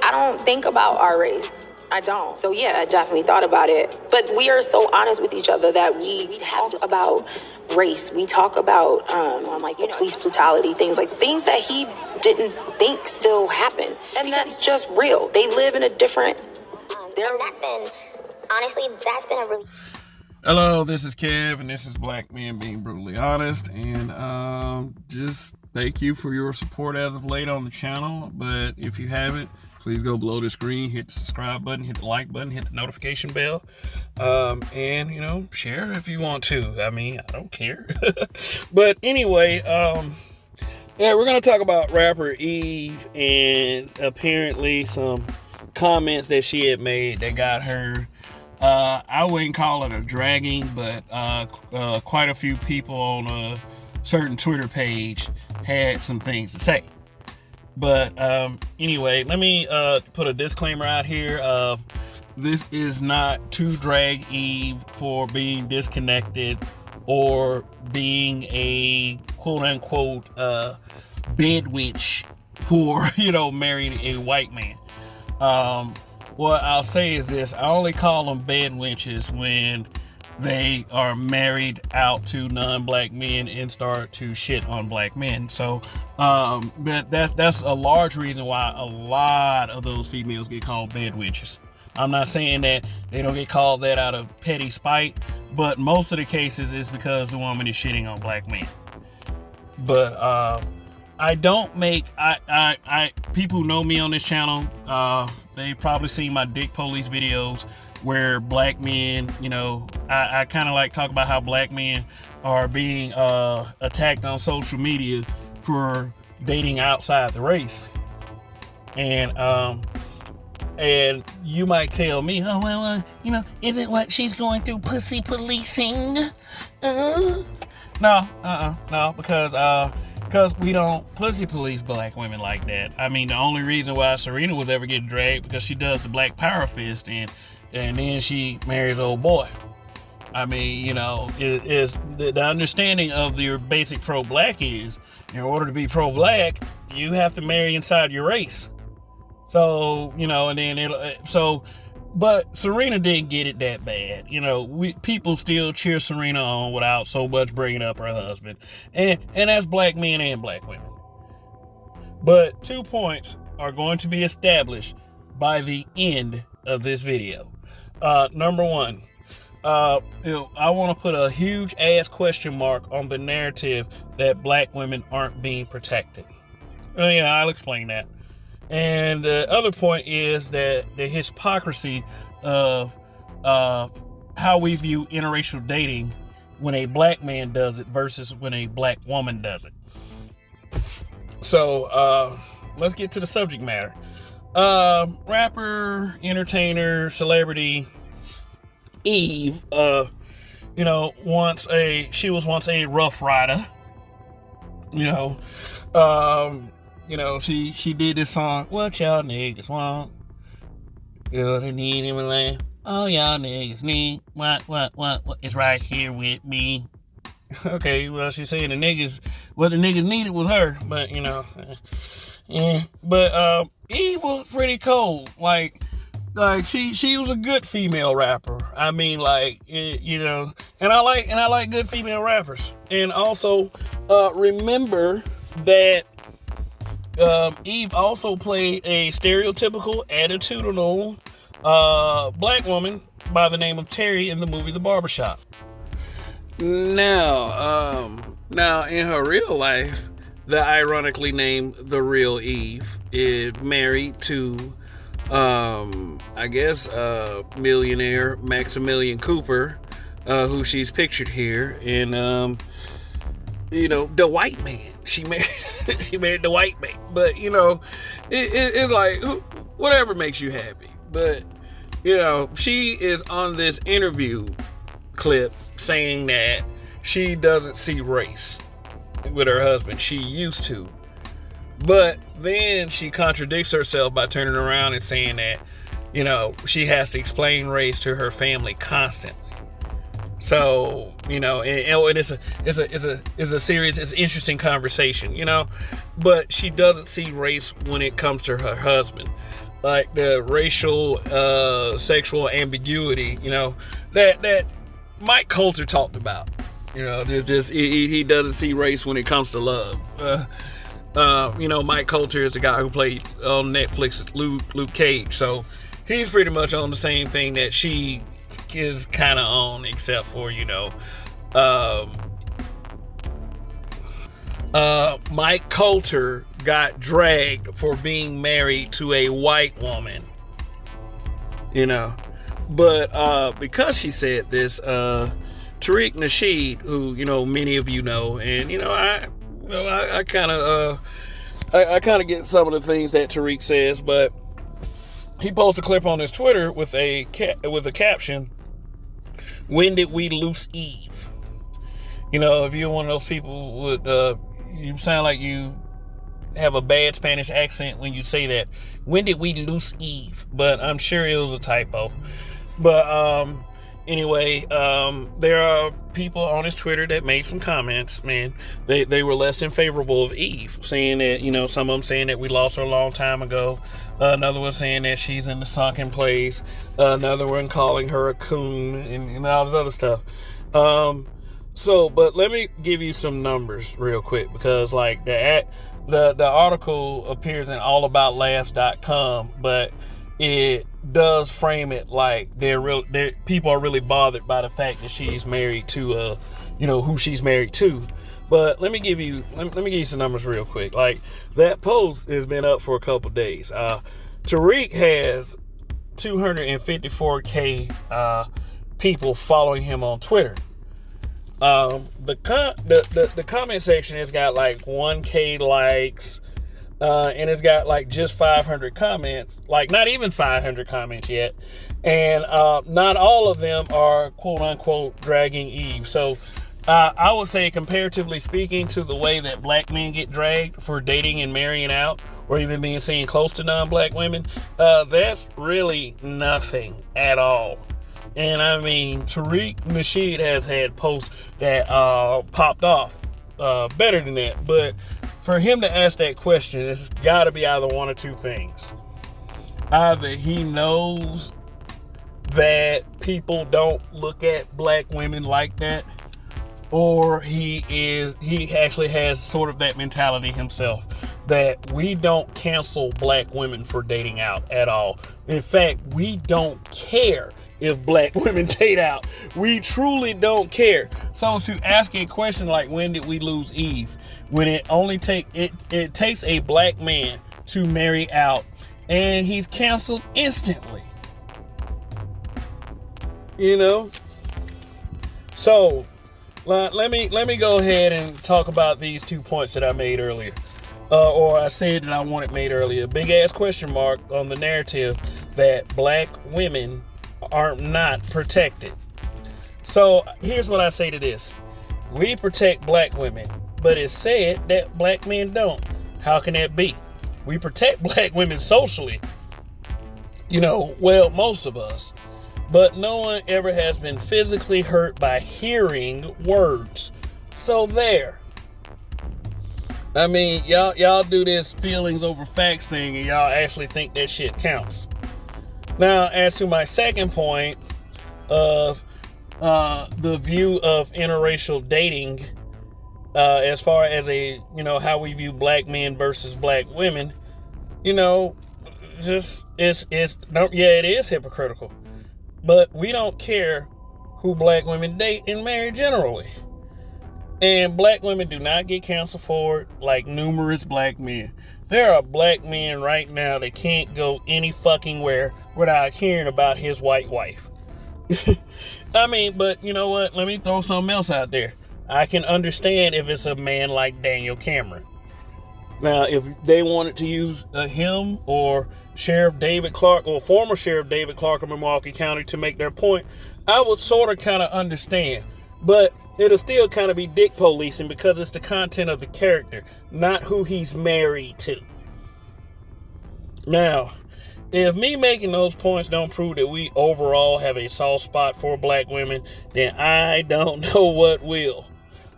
I don't think about our race. I don't. So yeah, I definitely thought about it. But we are so honest with each other that we talk about race. We talk about like the police brutality, things that he didn't think still happen. And that's just real. They live in a different and that's been a really... Hello, this is Kev, and this is Black Men Being Brutally Honest, and just thank you for your support as of late on the channel. But if you haven't, please go below the screen, hit the subscribe button, hit the like button, hit the notification bell, and, you know, share if you want to. I mean, I don't care. But anyway, yeah, we're going to talk about rapper Eve and apparently some comments that she had made that got her, I wouldn't call it a dragging, but quite a few people on a certain Twitter page had some things to say. But anyway, let me put a disclaimer out here. This is not to drag Eve for being disconnected or being a quote-unquote bed witch for, you know, marrying a white man. What I'll say is this: I only call them bed witches when they are married out to non-black men and start to shit on black men. So, but that's a large reason why a lot of those females get called bed witches. I'm not saying that they don't get called that out of petty spite, but most of the cases is because the woman is shitting on black men. But I don't make, people who know me on this channel, they probably seen my dick police videos where black men, you know, I kind of like talk about how black men are being attacked on social media for dating outside the race. And you might tell me, oh, well, you know, isn't what she's going through pussy policing? No, because we don't pussy police black women like that. I mean, the only reason why Serena was ever getting dragged because she does the black power fist and then she marries old boy. I mean, you know, is the understanding of your basic pro-black is, in order to be pro-black, you have to marry inside your race. So, you know, and then but Serena didn't get it that bad. You know, people still cheer Serena on without so much bringing up her husband. And that's black men and black women. But 2 points are going to be established by the end of this video. Number one, you know, I want to put a huge ass question mark on the narrative that black women aren't being protected. Yeah, I'll explain that. And the other point is that the hypocrisy of how we view interracial dating when a black man does it versus when a black woman does it. So let's get to the subject matter. Rapper, entertainer, celebrity Eve, you know, she was once a Rough Rider. You know, she did this song, what y'all niggas want? You they need him in land. Oh, y'all niggas need what is right here with me. Okay, well, she's saying what the niggas needed was her, but you know, yeah. But Eve was pretty cold. Like she was a good female rapper. I mean, like, you know, and I like good female rappers. And also, remember that Eve also played a stereotypical, attitudinal black woman by the name of Terry in the movie The Barbershop. Now in her real life, the ironically named The Real Eve is married to, I guess, millionaire Maximilian Cooper, who she's pictured here, and you know, the white man. She married the white man. But, you know, it's like, whatever makes you happy. But, you know, she is on this interview clip saying that she doesn't see race with her husband. She used to. But then she contradicts herself by turning around and saying that, you know, she has to explain race to her family constantly. So, you know, and it's a serious, it's an interesting conversation, you know, but she doesn't see race when it comes to her husband. like the racial, sexual ambiguity, that Mike Coulter talked about. He doesn't see race when it comes to love. Mike Coulter is the guy who played on Netflix Luke Cage, so he's pretty much on the same thing that she is kind of on, except for Mike Coulter got dragged for being married to a white woman, but because she said this, Tariq Nasheed, who many of you know, and I kind of get some of the things that Tariq says, but he posted a clip on his Twitter with a caption, "When did we lose Eve?" If you're one of those people with you sound like you have a bad Spanish accent when you say that. When did we lose Eve? But I'm sure it was a typo. But anyway, there are people on his Twitter that made some comments, man. They were less than favorable of Eve, saying that, some of them saying that we lost her a long time ago. Another one saying that she's in the sunken place. Another one calling her a coon and all this other stuff. But let me give you some numbers real quick, because like the article appears in allaboutLaughs.com, but it does frame it like people are really bothered by the fact that she's married to who she's married to. But let me give you some numbers real quick. Like, that post has been up for a couple days. Tariq has 254K people following him on Twitter. The comment section has got like 1K likes, and it's got like just 500 comments, like not even 500 comments yet, and not all of them are quote unquote dragging Eve. So I would say, comparatively speaking to the way that black men get dragged for dating and marrying out, or even being seen close to non-black women, that's really nothing at all. And I mean, Tariq Nasheed has had posts that popped off better than that. But for him to ask that question, it's got to be either one or two things. Either he knows that people don't look at black women like that, or he actually has sort of that mentality himself, that we don't cancel black women for dating out at all. In fact, we don't care if black women date out. We truly don't care. So to ask a question like, when did we lose Eve, when it takes a black man to marry out, and he's canceled instantly. So let me go ahead and talk about these 2 points that I made earlier, or I said that I wanted made earlier. Big ass question mark on the narrative that black women are not protected. So here's what I say to this: we protect black women, but it's said that black men don't. How can that be? We protect black women socially, most of us, but no one ever has been physically hurt by hearing words. So there. I mean, y'all do this feelings over facts thing, and y'all actually think that shit counts. Now, as to my second point of the view of interracial dating, as far as how we view black men versus black women, it is hypocritical. But we don't care who black women date and marry generally. And black women do not get canceled for it like numerous black men. There are black men right now that can't go any fucking where without hearing about his white wife. I mean, but you know what? Let me throw something else out there. I can understand if it's a man like Daniel Cameron. Now, if they wanted to use him or Sheriff David Clark, or former Sheriff David Clark of Milwaukee County, to make their point, I would sort of kind of understand. But it'll still kind of be dick policing, because it's the content of the character, not who he's married to. Now, if me making those points don't prove that we overall have a soft spot for black women, then I don't know what will.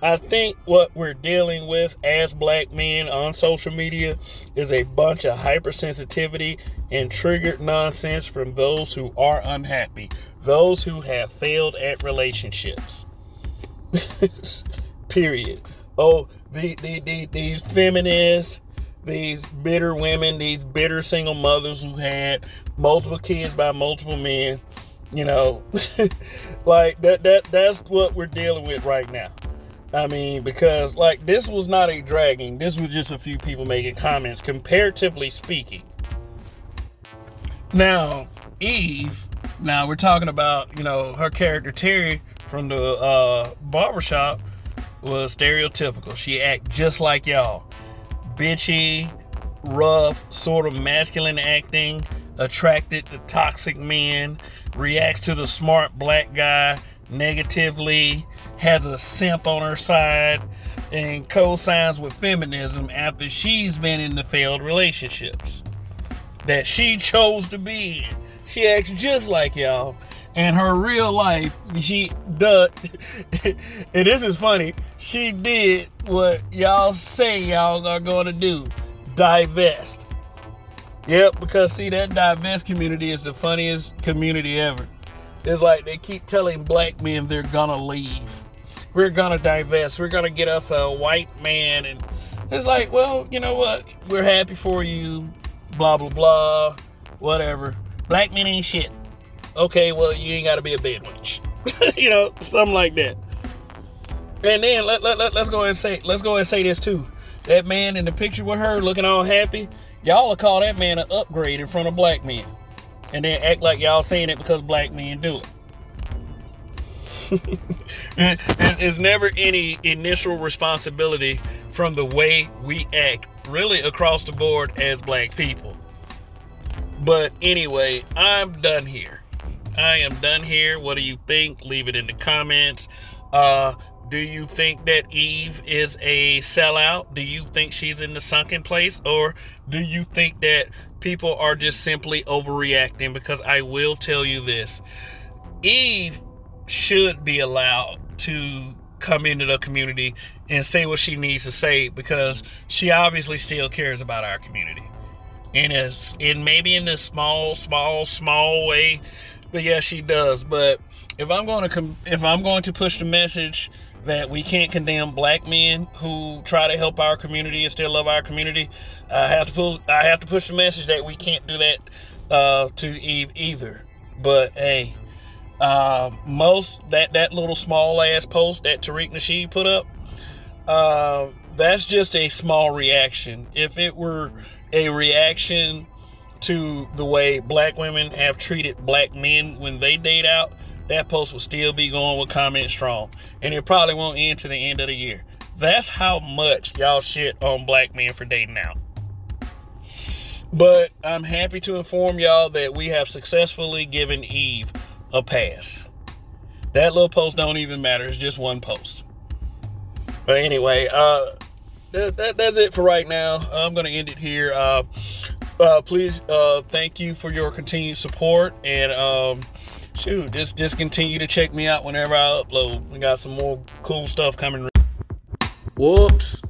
I think what we're dealing with as black men on social media is a bunch of hypersensitivity and triggered nonsense from those who are unhappy, those who have failed at relationships. Period. Oh, these feminists, these bitter women, these bitter single mothers who had multiple kids by multiple men, you know, like that's what we're dealing with right now. I mean, because like this was not a dragging, this was just a few people making comments, comparatively speaking. Now, Eve, now we're talking about, you know, her character Terry from the barbershop was stereotypical. She act just like y'all. Bitchy, rough, sort of masculine acting, attracted to toxic men, reacts to the smart black guy negatively, has a simp on her side, and co-signs with feminism after she's been in the failed relationships that she chose to be in. She acts just like y'all. And her real life, she does, and this is funny, she did what y'all say y'all are going to do, divest. Yep, because see, that divest community is the funniest community ever. It's like they keep telling black men they're gonna leave. We're gonna divest. We're gonna get us a white man. And it's like, well, you know what? We're happy for you. Blah, blah, blah. Whatever. Black men ain't shit. Okay, well, you ain't gotta be a bed wench. You know, something like that. And then let's go ahead and say this too. That man in the picture with her looking all happy, y'all will call that man an upgrade in front of black men. And then act like y'all saying it because black men do it. It's never any initial responsibility from the way we act, really across the board as black people. But anyway, I'm done here. I am done here. What do you think? Leave it in the comments. Do you think that Eve is a sellout? Do you think she's in the sunken place? Or do you think that people are just simply overreacting? Because I will tell you this. Eve should be allowed to come into the community and say what she needs to say, because she obviously still cares about our community. And maybe in a small way, but yeah, she does. But if I'm going to push the message that we can't condemn black men who try to help our community and still love our community, I have to push the message that we can't do that to Eve either. But hey, that little small ass post that Tariq Nasheed put up, that's just a small reaction. If it were a reaction to the way black women have treated black men when they date out, that post will still be going with comment strong, and it probably won't end to the end of the year. That's how much y'all shit on black men for dating out. But I'm happy to inform y'all that we have successfully given Eve a pass. That little post don't even matter. It's just one post. But anyway, that's it for right now. I'm going to end it here. Please, thank you for your continued support, and just continue to check me out whenever I upload. We got some more cool stuff coming. Whoops.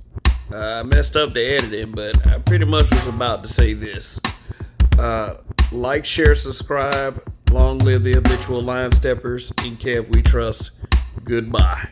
I messed up the editing, but I pretty much was about to say this. Like, share, subscribe. Long live the habitual line steppers. In Kev we trust. Goodbye.